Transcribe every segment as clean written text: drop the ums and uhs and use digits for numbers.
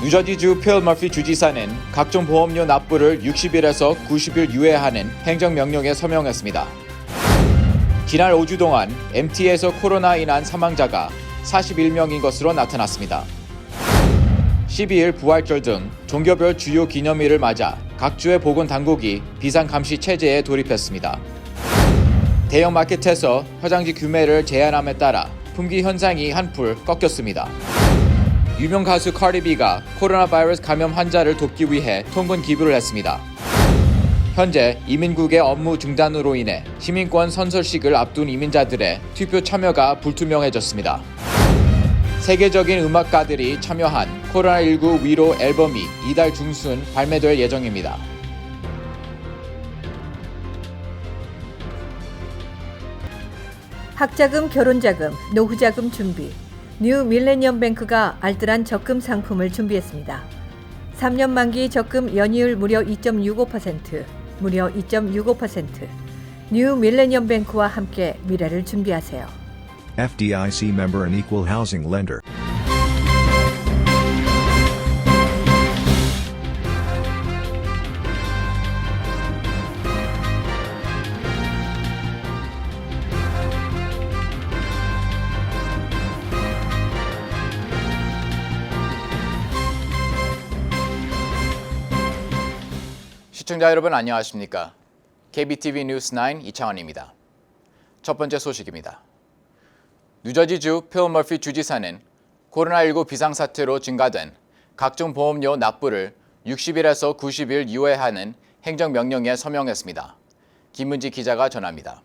뉴저지주 필 머피 주지사는 각종 보험료 납부를 60일에서 90일 유예하는 행정명령에 서명했습니다. 지난 5주 동안 MT에서 코로나 인한 사망자가 41명인 것으로 나타났습니다. 12일 부활절 등 종교별 주요 기념일을 맞아 각 주의 보건당국이 비상감시 체제에 돌입했습니다. 대형 마켓에서 화장지 구매를 제한함에 따라 품귀 현상이 한풀 꺾였습니다. 유명 가수 카디비가 코로나 바이러스 감염 환자를 돕기 위해 통분 기부를 했습니다. 현재 이민국의 업무 중단으로 인해 시민권 선서식을 앞둔 이민자들의 투표 참여가 불투명해졌습니다. 세계적인 음악가들이 참여한 코로나19 위로 앨범이 이달 중순 발매될 예정입니다. 학자금, 결혼자금, 노후자금 준비. 뉴 밀레니엄 뱅크가 알뜰한 적금 상품을 준비했습니다. 3년 만기 적금 연이율 무려 2.65%, 무려 2.65%. 뉴 밀레니엄 뱅크와 함께 미래를 준비하세요. FDIC member and equal housing lender. 시청자 여러분 안녕하십니까? KBTV 뉴스 9 이창원입니다. 첫 번째 소식입니다. 뉴저지주 필 머피 주지사는 코로나19 비상사태로 증가된 각종 보험료 납부를 60일에서 90일 유예하는 행정명령에 서명했습니다. 김문지 기자가 전합니다.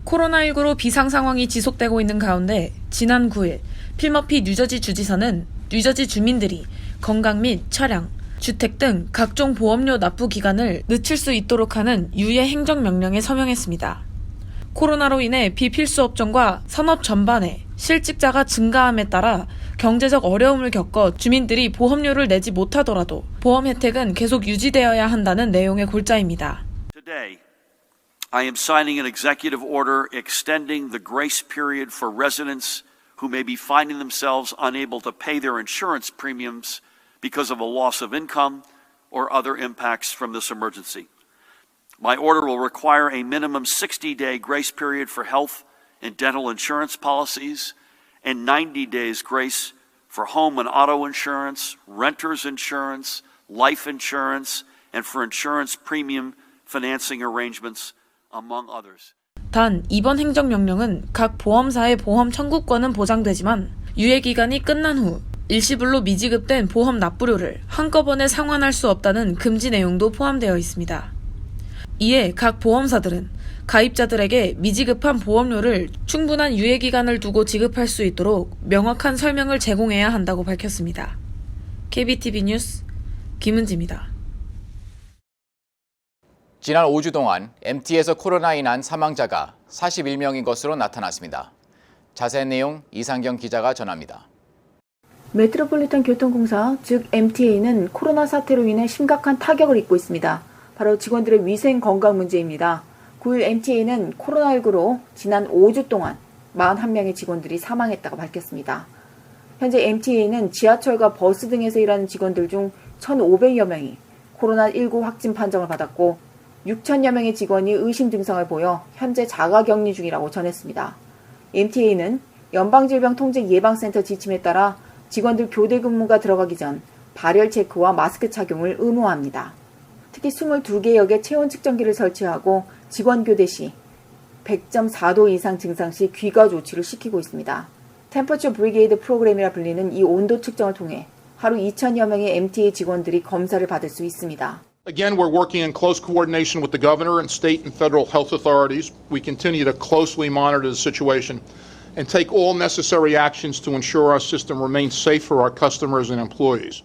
코로나19로 비상 상황이 지속되고 있는 가운데 지난 9일 필 머피 뉴저지 주지사는 뉴저지 주민들이 건강 및 차량, 주택 등 각종 보험료 납부 기간을 늦출 수 있도록 하는 유예 행정명령에 서명했습니다. 코로나로 인해 비필수 업종과 산업 전반에 실직자가 증가함에 따라 경제적 어려움을 겪어 주민들이 보험료를 내지 못하더라도 보험 혜택은 계속 유지되어야 한다는 내용의 골자입니다. Today, I am signing an executive order extending the grace period for residents who may be finding themselves unable to pay their insurance premiums because of a loss of income or other impacts from this emergency. My order will require a minimum 60-day grace period for health and dental insurance policies and 90 days grace for home and auto insurance, renter's insurance, life insurance, and for insurance premium financing arrangements, among others. 단 이번 행정명령은 각 보험사의 보험 청구권은 보장되지만 유예 기간이 끝난 후 일시불로 미지급된 보험 납부료를 한꺼번에 상환할 수 없다는 금지 내용도 포함되어 있습니다. 이에 각 보험사들은 가입자들에게 미지급한 보험료를 충분한 유예 기간을 두고 지급할 수 있도록 명확한 설명을 제공해야 한다고 밝혔습니다. KBTV 뉴스 김은지입니다. 지난 5주 동안 MT에서 코로나 인한 사망자가 41명인 것으로 나타났습니다. 자세한 내용 이상경 기자가 전합니다. 메트로폴리탄 교통공사, 즉 MTA는 코로나 사태로 인해 심각한 타격을 입고 있습니다. 바로 직원들의 위생 건강 문제입니다. 9일 MTA는 코로나19로 지난 5주 동안 41명의 직원들이 사망했다고 밝혔습니다. 현재 MTA는 지하철과 버스 등에서 일하는 직원들 중 1,500여 명이 코로나19 확진 판정을 받았고 6,000여 명의 직원이 의심 증상을 보여 현재 자가격리 중이라고 전했습니다. MTA는 연방질병통제예방센터 지침에 따라 직원들 교대 근무가 들어가기 전 발열 체크와 마스크 착용을 의무화합니다. 특히 22개 역에 체온 측정기를 설치하고 직원 교대 시 100.4도 이상 증상 시 귀가 조치를 시키고 있습니다. 템퍼처 브리게이드 프로그램이라 불리는 이 온도 측정을 통해 하루 2,000여 명의 MTA 직원들이 검사를 받을 수 있습니다. Again, we're working in close coordination with the governor and state and federal health authorities. We continue to closely monitor the situation and take all necessary actions to ensure our system remains safe for our customers and employees.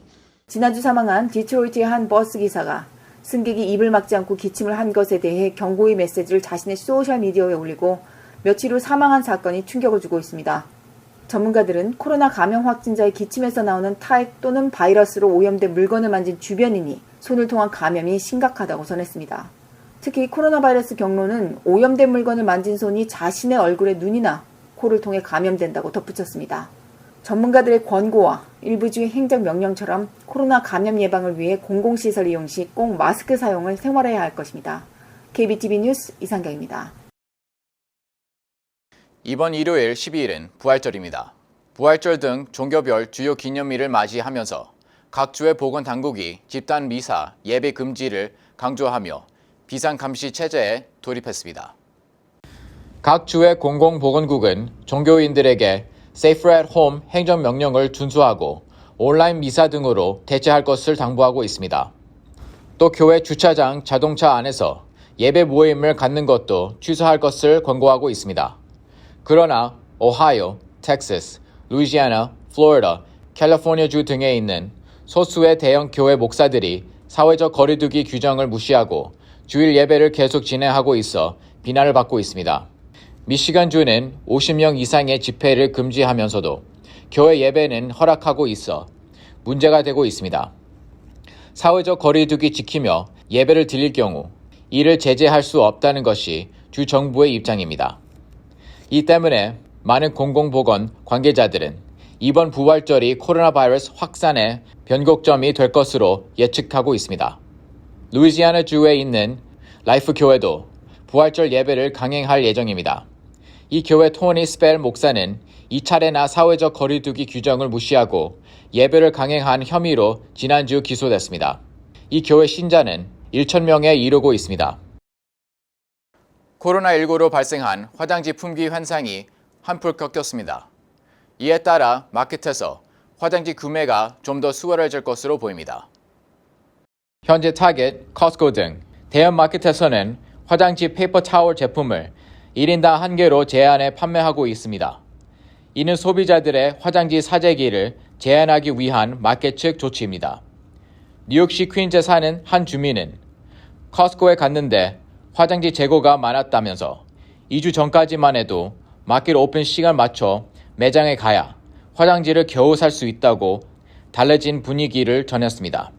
지난주 사망한 디트로이트의 한 버스 기사가 승객이 입을 막지 않고 기침을 한 것에 대해 경고의 메시지를 자신의 소셜미디어에 올리고 며칠 후 사망한 사건이 충격을 주고 있습니다. 전문가들은 코로나 감염 확진자의 기침에서 나오는 타액 또는 바이러스로 오염된 물건을 만진 주변인이 손을 통한 감염이 심각하다고 전했습니다. 특히 코로나 바이러스 경로는 오염된 물건을 만진 손이 자신의 얼굴에 눈이나 코를 통해 감염된다고 덧붙였습니다. 전문가들의 권고와 일부주의 행정명령처럼 코로나 감염 예방을 위해 공공시설 이용 시 꼭 마스크 사용을 생활화해야 할 것입니다. KBTV 뉴스 이상경입니다. 이번 일요일 12일은 부활절입니다. 부활절 등 종교별 주요 기념일을 맞이하면서 각 주의 보건당국이 집단 미사, 예배 금지를 강조하며 비상감시 체제에 돌입했습니다. 각 주의 공공보건국은 종교인들에게 Safer at Home 행정명령을 준수하고 온라인 미사 등으로 대체할 것을 당부하고 있습니다. 또 교회 주차장 자동차 안에서 예배 모임을 갖는 것도 취소할 것을 권고하고 있습니다. 그러나 오하이오, 텍사스, 루이지애나, 플로리다, 캘리포니아주 등에 있는 소수의 대형 교회 목사들이 사회적 거리두기 규정을 무시하고 주일 예배를 계속 진행하고 있어 비난을 받고 있습니다. 미시간주는 50명 이상의 집회를 금지하면서도 교회 예배는 허락하고 있어 문제가 되고 있습니다. 사회적 거리두기 지키며 예배를 드릴 경우 이를 제재할 수 없다는 것이 주 정부의 입장입니다. 이 때문에 많은 공공보건 관계자들은 이번 부활절이 코로나 바이러스 확산의 변곡점이 될 것으로 예측하고 있습니다. 루이지애나 주에 있는 라이프 교회도 부활절 예배를 강행할 예정입니다. 이 교회 토니 스펠 목사는 2차례나 사회적 거리두기 규정을 무시하고 예배를 강행한 혐의로 지난주 기소됐습니다. 이 교회 신자는 1,000명에 이르고 있습니다. 코로나19로 발생한 화장지 품귀 현상이 한풀 꺾였습니다. 이에 따라 마켓에서 화장지 구매가 좀 더 수월해질 것으로 보입니다. 현재 타겟, 커스코 등 대형 마켓에서는 화장지 페이퍼 타월 제품을 1인당 1개로 제한해 판매하고 있습니다. 이는 소비자들의 화장지 사재기를 제한하기 위한 마켓 측 조치입니다. 뉴욕시 퀸즈에 사는 한 주민은 커스코에 갔는데 화장지 재고가 많았다면서 2주 전까지만 해도 마켓 오픈 시간 맞춰 매장에 가야 화장지를 겨우 살 수 있다고 달라진 분위기를 전했습니다.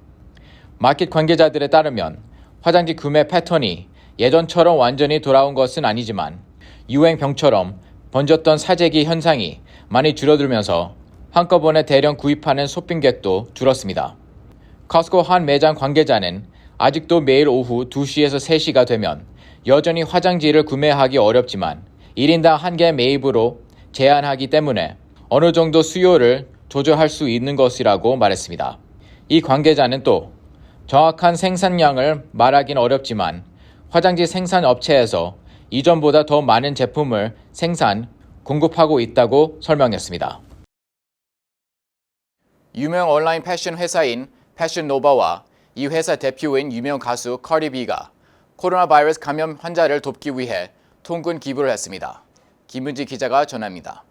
마켓 관계자들에 따르면 화장지 구매 패턴이 예전처럼 완전히 돌아온 것은 아니지만 유행병처럼 번졌던 사재기 현상이 많이 줄어들면서 한꺼번에 대량 구입하는 쇼핑객도 줄었습니다. 커스코 한 매장 관계자는 아직도 매일 오후 2시에서 3시가 되면 여전히 화장지를 구매하기 어렵지만 1인당 1개 매입으로 제한하기 때문에 어느 정도 수요를 조절할 수 있는 것이라고 말했습니다. 이 관계자는 또 정확한 생산량을 말하긴 어렵지만 화장지 생산 업체에서 이전보다 더 많은 제품을 공급하고 있다고 설명했습니다. 유명 온라인 패션 회사인 패션노바와 이 회사 대표인 유명 가수 카디 B가 코로나 바이러스 감염 환자를 돕기 위해 통금 기부를 했습니다. 김은지 기자가 전합니다.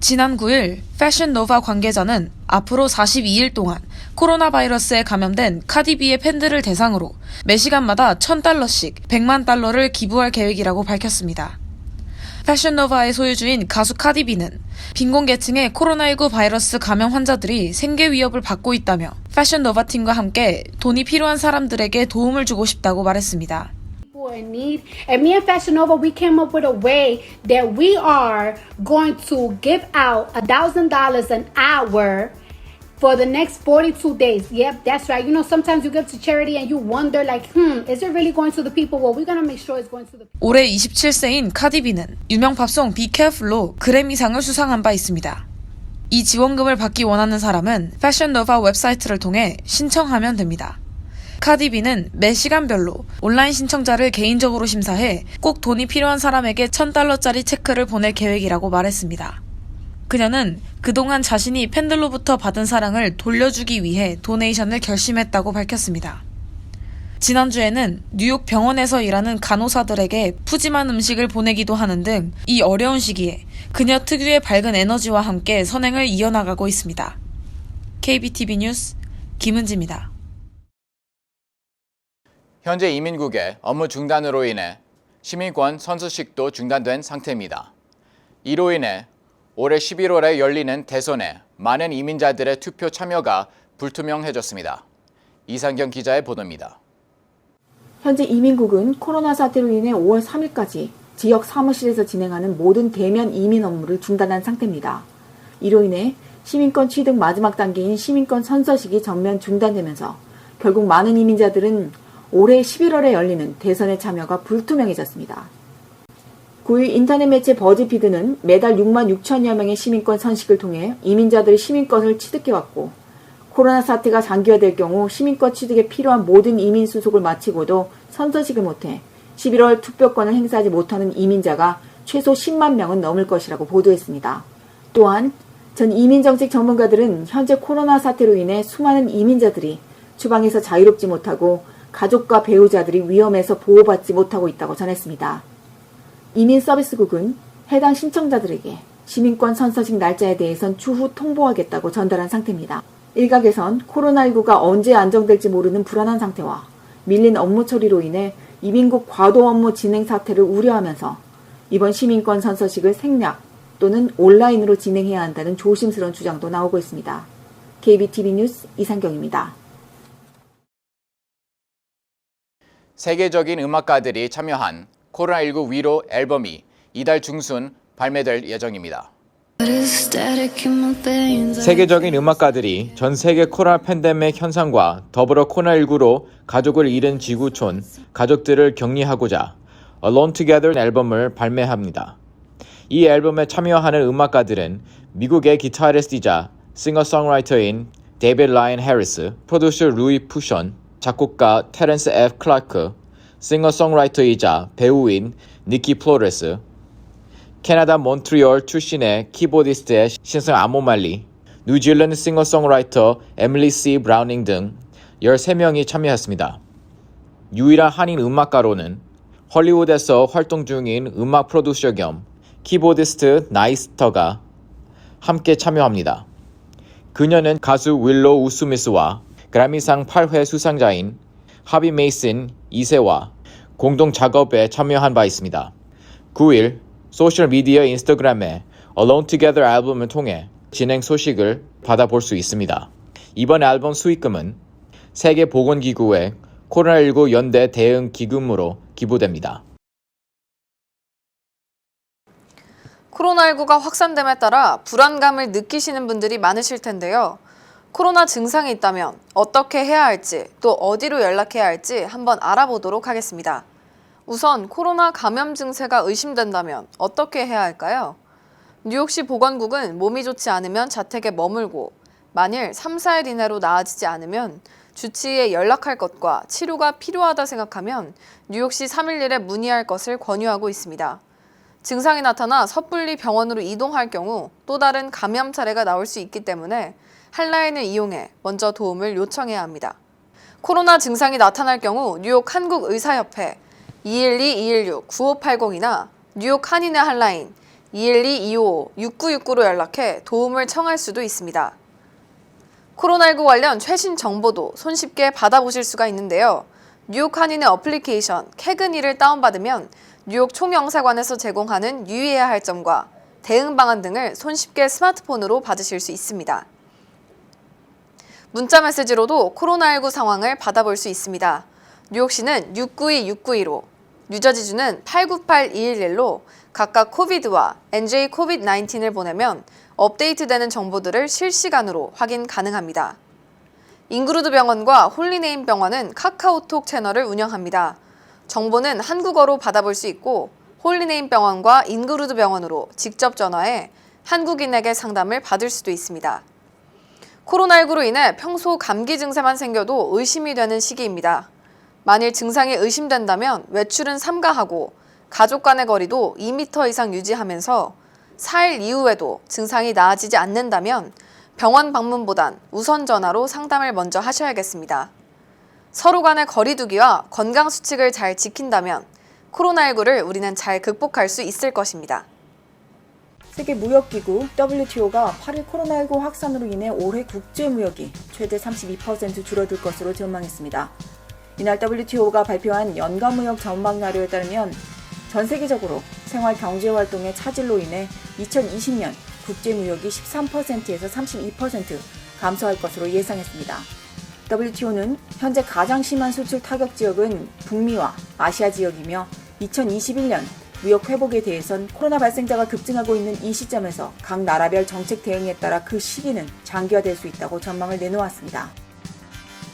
지난 9일 패션노바 관계자는 앞으로 42일 동안 코로나 바이러스에 감염된 카디비의 팬들을 대상으로 매 시간마다 $1,000씩 100만 달러를 기부할 계획이라고 밝혔습니다. 패션노바의 소유주인 가수 카디비는 빈곤계층의 코로나19 바이러스 감염 환자들이 생계 위협을 받고 있다며 패션노바 팀과 함께 돈이 필요한 사람들에게 도움을 주고 싶다고 말했습니다. In need. And me and Fashion Nova, we came up with a way that we are going to give out $1,000 an hour for the next 42 days. Yep, that's right. You know, sometimes you give to charity and you wonder like, is it really going to the people? Well, we're going to make sure it's going to the people. 올해 27세인 카디비는 유명 팝송 Be Careful로 그래미상을 수상한 바 있습니다. 이 지원금을 받기 원하는 사람은 패션노바 웹사이트를 통해 신청하면 됩니다. 카디비는 매 시간별로 온라인 신청자를 개인적으로 심사해 꼭 돈이 필요한 사람에게 $1,000짜리 체크를 보낼 계획이라고 말했습니다. 그녀는 그동안 자신이 팬들로부터 받은 사랑을 돌려주기 위해 도네이션을 결심했다고 밝혔습니다. 지난주에는 뉴욕 병원에서 일하는 간호사들에게 푸짐한 음식을 보내기도 하는 등 이 어려운 시기에 그녀 특유의 밝은 에너지와 함께 선행을 이어나가고 있습니다. KBTV 뉴스 김은지입니다. 현재 이민국의 업무 중단으로 인해 시민권 선서식도 중단된 상태입니다. 이로 인해 올해 11월에 열리는 대선에 많은 이민자들의 투표 참여가 불투명해졌습니다. 이상경 기자의 보도입니다. 현재 이민국은 코로나 사태로 인해 5월 3일까지 지역 사무실에서 진행하는 모든 대면 이민 업무를 중단한 상태입니다. 이로 인해 시민권 취득 마지막 단계인 시민권 선서식이 전면 중단되면서 결국 많은 이민자들은 올해 11월에 열리는 대선에 참여가 불투명해졌습니다. 9일 인터넷 매체 버즈피드는 매달 6만 6천여 명의 시민권 선식을 통해 이민자들의 시민권을 취득해왔고 코로나 사태가 장기화될 경우 시민권 취득에 필요한 모든 이민 수속을 마치고도 선서식을 못해 11월 투표권을 행사하지 못하는 이민자가 최소 10만 명은 넘을 것이라고 보도했습니다. 또한 전 이민정책 전문가들은 현재 코로나 사태로 인해 수많은 이민자들이 추방에서 자유롭지 못하고 가족과 배우자들이 위험해서 보호받지 못하고 있다고 전했습니다. 이민서비스국은 해당 신청자들에게 시민권 선서식 날짜에 대해선 추후 통보하겠다고 전달한 상태입니다. 일각에선 코로나19가 언제 안정될지 모르는 불안한 상태와 밀린 업무 처리로 인해 이민국 과도 업무 진행 사태를 우려하면서 이번 시민권 선서식을 생략 또는 온라인으로 진행해야 한다는 조심스러운 주장도 나오고 있습니다. KBTV 뉴스 이상경입니다. 세계적인 음악가들이 참여한 코로나19 위로 앨범이 이달 중순 발매될 예정입니다. 세계적인 음악가들이 전 세계 코로나 팬데믹 현상과 더불어 코로나19로 가족을 잃은 지구촌 가족들을 격리하고자 Alone Together 앨범을 발매합니다. 이 앨범에 참여하는 음악가들은 미국의 기타리스트이자 싱어송라이터인 데이비드 라이언 해리스, 프로듀서 루이 푸션, 작곡가 테렌스 F. 클라크, 싱어송라이터이자 배우인 니키 플로레스, 캐나다 몬트리올 출신의 키보디스트의 신성 아모말리, 뉴질랜드 싱어송라이터 에밀리 C. 브라우닝 등 13명이 참여했습니다. 유일한 한인 음악가로는 헐리우드에서 활동 중인 음악 프로듀서 겸 키보디스트 나이스터가 함께 참여합니다. 그녀는 가수 윌로 우스미스와 그래미상 8회 수상자인 하비 메이슨 2세와 공동 작업에 참여한 바 있습니다. 9일 소셜미디어 인스타그램에 Alone Together 앨범을 통해 진행 소식을 받아볼 수 있습니다. 이번 앨범 수익금은 세계보건기구의 코로나19 연대 대응 기금으로 기부됩니다. 코로나19가 확산됨에 따라 불안감을 느끼시는 분들이 많으실 텐데요. 코로나 증상이 있다면 어떻게 해야 할지 또 어디로 연락해야 할지 한번 알아보도록 하겠습니다. 우선 코로나 감염 증세가 의심된다면 어떻게 해야 할까요? 뉴욕시 보건국은 몸이 좋지 않으면 자택에 머물고 만일 3, 4일 이내로 나아지지 않으면 주치의에 연락할 것과 치료가 필요하다 생각하면 뉴욕시 311에 문의할 것을 권유하고 있습니다. 증상이 나타나 섣불리 병원으로 이동할 경우 또 다른 감염 사례가 나올 수 있기 때문에 핫라인을 이용해 먼저 도움을 요청해야 합니다. 코로나 증상이 나타날 경우 뉴욕 한국의사협회 212-216-9580이나 뉴욕 한인의 핫라인 212-255-6969로 연락해 도움을 청할 수도 있습니다. 코로나19 관련 최신 정보도 손쉽게 받아보실 수가 있는데요. 뉴욕 한인의 어플리케이션 캐그니를 다운받으면 뉴욕 총영사관에서 제공하는 유의해야 할 점과 대응 방안 등을 손쉽게 스마트폰으로 받으실 수 있습니다. 문자 메시지로도 코로나19 상황을 받아볼 수 있습니다. 뉴욕시는 692-692로, 뉴저지주는 898-211로 각각 코비드와 NJ 코비드-19을 보내면 업데이트되는 정보들을 실시간으로 확인 가능합니다. 잉그루드 병원과 홀리네임 병원은 카카오톡 채널을 운영합니다. 정보는 한국어로 받아볼 수 있고 홀리네임 병원과 잉그루드 병원으로 직접 전화해 한국인에게 상담을 받을 수도 있습니다. 코로나19로 인해 평소 감기 증세만 생겨도 의심이 되는 시기입니다. 만일 증상이 의심된다면 외출은 삼가하고 가족 간의 거리도 2m 이상 유지하면서 4일 이후에도 증상이 나아지지 않는다면 병원 방문보단 우선 전화로 상담을 먼저 하셔야겠습니다. 서로 간의 거리 두기와 건강 수칙을 잘 지킨다면 코로나19를 우리는 잘 극복할 수 있을 것입니다. 세계무역기구 WTO가 8일 코로나19 확산으로 인해 올해 국제무역이 최대 32% 줄어들 것으로 전망했습니다. 이날 WTO가 발표한 연간무역 전망 자료에 따르면 전 세계적으로 생활경제활동의 차질로 인해 2020년 국제무역이 13%에서 32% 감소할 것으로 예상했습니다. WTO는 현재 가장 심한 수출 타격 지역은 북미와 아시아 지역이며 2021년 무역 회복에 대해선 코로나 발생자가 급증하고 있는 이 시점에서 각 나라별 정책 대응에 따라 그 시기는 장기화될 수 있다고 전망을 내놓았습니다.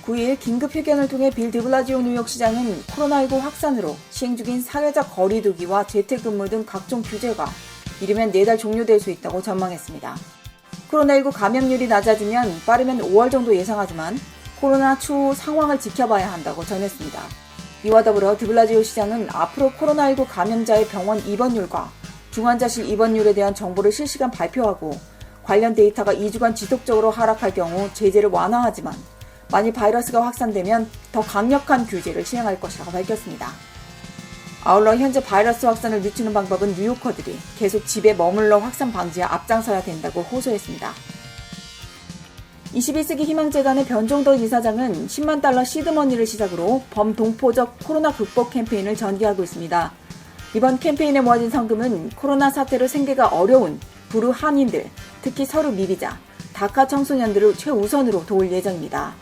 9일 긴급 회견을 통해 빌 드블라지오 뉴욕시장은 코로나19 확산으로 시행 중인 사회적 거리두기와 재택근무 등 각종 규제가 이르면 4달 종료될 수 있다고 전망했습니다. 코로나19 감염률이 낮아지면 빠르면 5월 정도 예상하지만 코로나 추후 상황을 지켜봐야 한다고 전했습니다. 이와 더불어 드블라지오 시장은 앞으로 코로나19 감염자의 병원 입원율과 중환자실 입원율에 대한 정보를 실시간 발표하고 관련 데이터가 2주간 지속적으로 하락할 경우 제재를 완화하지만 만일 바이러스가 확산되면 더 강력한 규제를 시행할 것이라고 밝혔습니다. 아울러 현재 바이러스 확산을 늦추는 방법은 뉴요커들이 계속 집에 머물러 확산 방지에 앞장서야 된다고 호소했습니다. 21세기 희망재단의 변종덕 이사장은 10만 달러 시드머니를 시작으로 범동포적 코로나 극복 캠페인을 전개하고 있습니다. 이번 캠페인에 모아진 성금은 코로나 사태로 생계가 어려운 부르 한인들, 특히 서류 미비자, 다카 청소년들을 최우선으로 도울 예정입니다.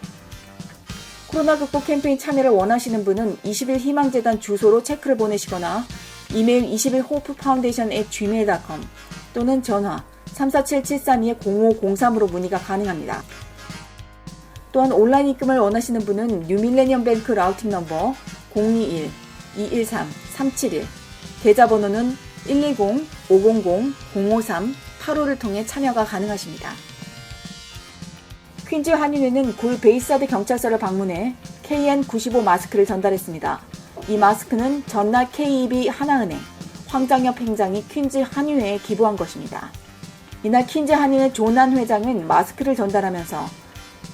코로나 극복 캠페인 참여를 원하시는 분은 20일 희망재단 주소로 체크를 보내시거나 이메일 21hopefoundation@gmail.com 또는 전화 347-732-0503으로 문의가 가능합니다. 또한 온라인 입금을 원하시는 분은 뉴밀레니엄뱅크 라우팅 넘버 021-213-371, 계좌번호는 120-500-053-8호를 통해 참여가 가능하십니다. 퀸즈 한인회는 9일 베이사드 경찰서를 방문해 KN95 마스크를 전달했습니다. 이 마스크는 전날 KEB 하나은행, 황장엽 행장이 퀸즈 한인회에 기부한 것입니다. 이날 퀸즈 한인회 조난 회장은 마스크를 전달하면서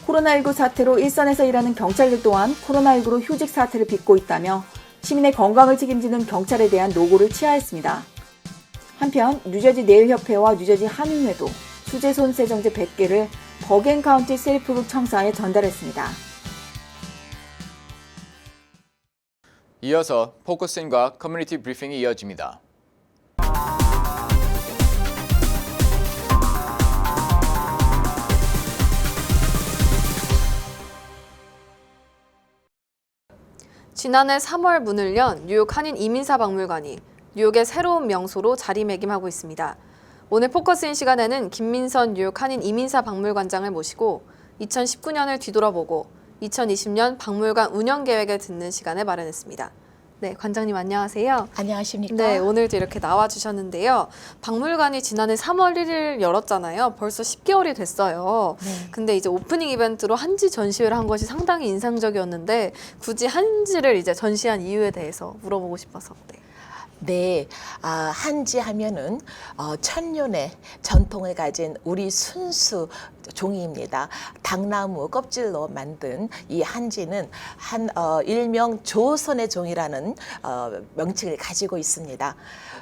코로나19 사태로 일선에서 일하는 경찰들 또한 코로나19로 휴직 사태를 빚고 있다며 시민의 건강을 책임지는 경찰에 대한 노고를 치하했습니다. 한편 뉴저지 네일협회와 뉴저지 한인회도 수제손 세정제 100개를 버겐 카운티 셀프북 청사에 전달했습니다. 이어서 포커스인과 커뮤니티 브리핑이 이어집니다. 지난해 3월 문을 연 뉴욕 한인 이민사 박물관이 뉴욕의 새로운 명소로 자리매김하고 있습니다. 오늘 포커스인 시간에는 김민선 뉴욕 한인 이민사 박물관장을 모시고 2019년을 뒤돌아보고 2020년 박물관 운영 계획을 듣는 시간을 마련했습니다. 네, 관장님 안녕하세요. 안녕하십니까? 네, 오늘도 이렇게 나와주셨는데요. 박물관이 지난해 3월 1일 열었잖아요. 벌써 10개월이 됐어요. 네. 근데 이제 오프닝 이벤트로 한지 전시회를 한 것이 상당히 인상적이었는데 굳이 한지를 이제 전시한 이유에 대해서 물어보고 싶어서. 네. 네, 한지 하면은 천년의 전통을 가진 우리 순수 종이입니다. 당나무 껍질로 만든 이 한지는 일명 조선의 종이라는 명칭을 가지고 있습니다.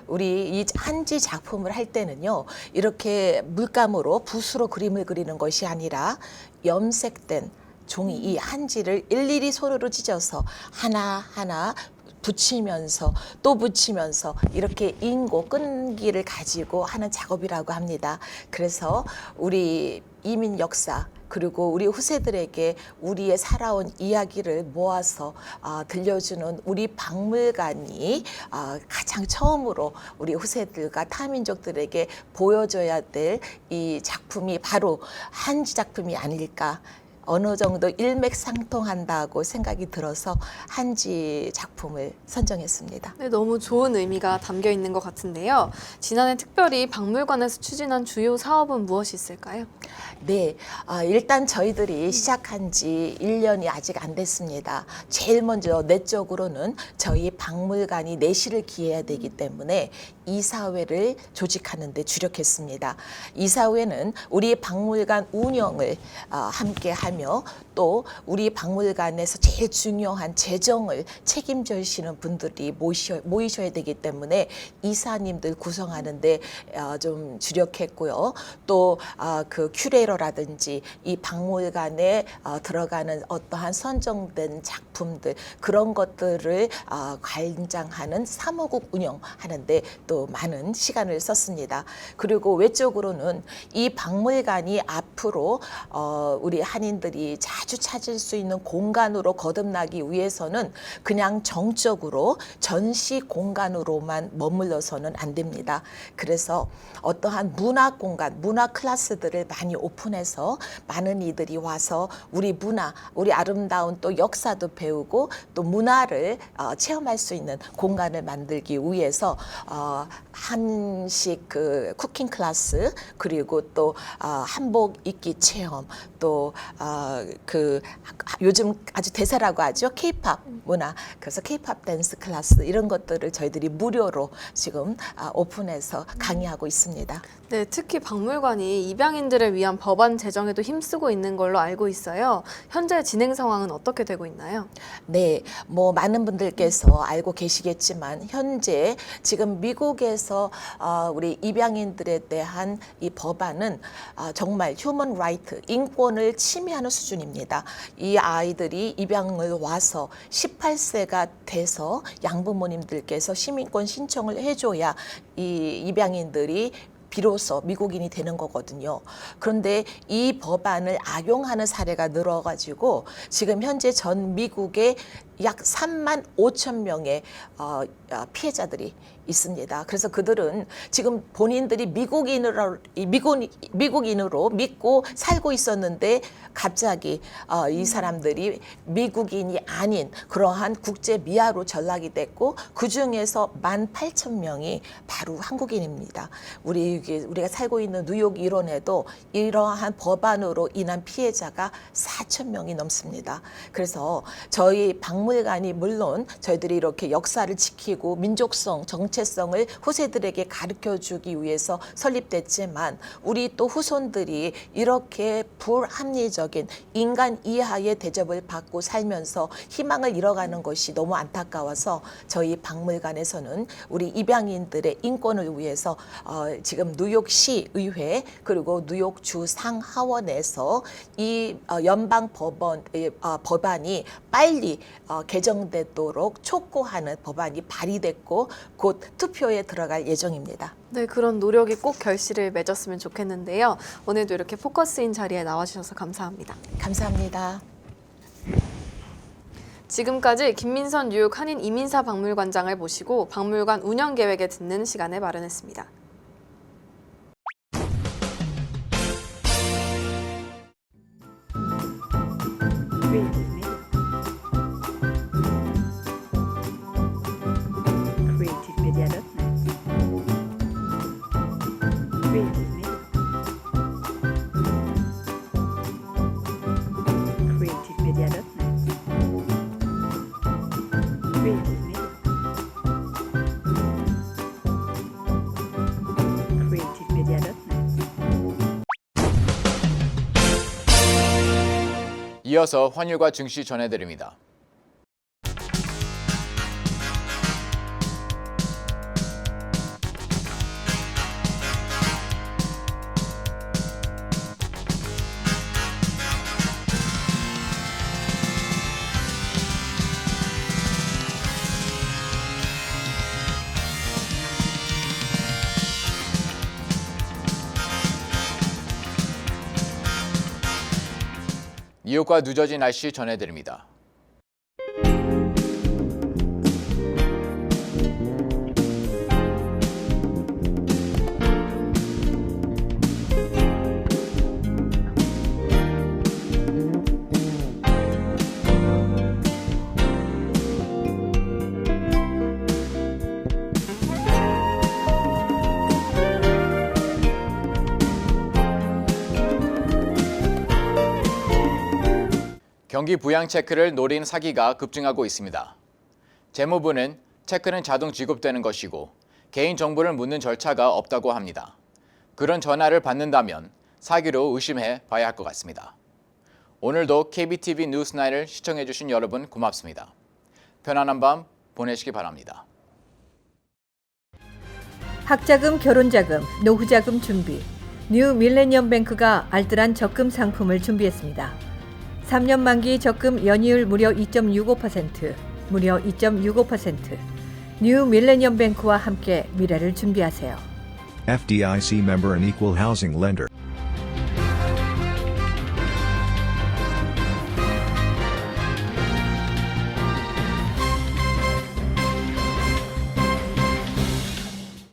우리 이 한지 작품을 할 때는요, 이렇게 물감으로 붓으로 그림을 그리는 것이 아니라 염색된 종이, 이 한지를 일일이 손으로 찢어서 하나하나 붙이면서 또 붙이면서 이렇게 인고 끈기를 가지고 하는 작업이라고 합니다. 그래서 우리 이민 역사 그리고 우리 후세들에게 우리의 살아온 이야기를 모아서 들려주는 우리 박물관이 가장 처음으로 우리 후세들과 타민족들에게 보여줘야 될 이 작품이 바로 한지 작품이 아닐까. 어느 정도 일맥상통한다고 생각이 들어서 한지 작품을 선정했습니다. 네, 너무 좋은 의미가 담겨 있는 것 같은데요. 지난해 특별히 박물관에서 추진한 주요 사업은 무엇이 있을까요? 네, 일단 저희들이 시작한 지 1년이 아직 안 됐습니다. 제일 먼저 내적으로는 저희 박물관이 내실을 기해야 되기 때문에 이사회를 조직하는 데 주력했습니다. 이사회는 우리 박물관 운영을 함께 하며 또 우리 박물관에서 제일 중요한 재정을 책임져 주시는 분들이 모이셔야 되기 때문에 이사님들 구성하는데 좀 주력했고요. 또 그 큐레이터라든지 이 박물관에 들어가는 어떠한 선정된 작품들 그런 것들을 관장하는 사무국 운영하는데 또 또 많은 시간을 썼습니다. 그리고 외적으로는 이 박물관이 앞으로 우리 한인들이 자주 찾을 수 있는 공간으로 거듭나기 위해서는 그냥 정적으로 전시 공간으로만 머물러서는 안 됩니다. 그래서 어떠한 문화 공간, 문화 클래스들을 많이 오픈해서 많은 이들이 와서 우리 문화, 우리 아름다운 또 역사도 배우고 또 문화를 체험할 수 있는 공간을 만들기 위해서 한식 그 쿠킹 클래스, 그리고 또 한복 입기 체험, 또 그 요즘 아주 대세라고 하죠, K-팝 문화. 그래서 K-팝 댄스 클래스 이런 것들을 저희들이 무료로 지금 오픈해서 강의하고 있습니다. 네, 특히 박물관이 입양인들을 위한 법안 제정에도 힘쓰고 있는 걸로 알고 있어요. 현재 진행 상황은 어떻게 되고 있나요? 네, 뭐 많은 분들께서 알고 계시겠지만 현재 지금 미국에서 우리 입양인들에 대한 이 법안은 정말 휴먼 라이트, 인권을 침해하는 수준입니다. 이 아이들이 입양을 와서 18세가 돼서 양부모님들께서 시민권 신청을 해줘야 이 입양인들이 비로소 미국인이 되는 거거든요. 그런데 이 법안을 악용하는 사례가 늘어가지고 지금 현재 전 미국에 약 3만 5천 명의 피해자들이 있습니다. 그래서 그들은 지금 본인들이 미국인으로 믿고 살고 있었는데 갑자기 이 사람들이 미국인이 아닌 그러한 국제 미아로 전락이 됐고 그 중에서 18,000명이 바로 한국인입니다. 우리가 살고 있는 뉴욕 일원에도 이러한 법안으로 인한 피해자가 4,000명이 넘습니다. 그래서 저희 박물관이 물론 저희들이 이렇게 역사를 지키고 민족성, 정체성을 후세들에게 가르쳐주기 위해서 설립됐지만 우리 또 후손들이 이렇게 불합리적인 인간 이하의 대접을 받고 살면서 희망을 잃어가는 것이 너무 안타까워서 저희 박물관에서는 우리 입양인들의 인권을 위해서 지금 뉴욕시 의회 그리고 뉴욕주 상하원에서 이 연방 법안이 빨리 개정되도록 촉구하는 법안이 발의됐고 곧 투표에 들어갈 예정입니다. 네, 그런 노력이 꼭 결실을 맺었으면 좋겠는데요. 오늘도 이렇게 포커스인 자리에 나와주셔서 감사합니다. 감사합니다. 지금까지 김민선 뉴욕 한인 이민사 박물관장을 모시고 박물관 운영 계획에 듣는 시간을 마련했습니다. 이어서 환율과 증시 전해드립니다. 뉴욕과 뉴저지 날씨 전해드립니다. 경기 부양 체크를 노린 사기가 급증하고 있습니다. 재무부는 체크는 자동 지급되는 것이고 개인 정보를 묻는 절차가 없다고 합니다. 그런 전화를 받는다면 사기로 의심해 봐야 할 것 같습니다. 오늘도 KBTV 뉴스9을 시청해 주신 여러분 고맙습니다. 편안한 밤 보내시기 바랍니다. 학자금, 결혼자금, 노후자금 준비. 뉴 밀레니엄 뱅크가 알뜰한 적금 상품을 준비했습니다. 3년 만기 적금 연이율 무려 2.65%, 무려 2.65%. 뉴 밀레니엄 뱅크와 함께 미래를 준비하세요. FDIC member and equal housing lender.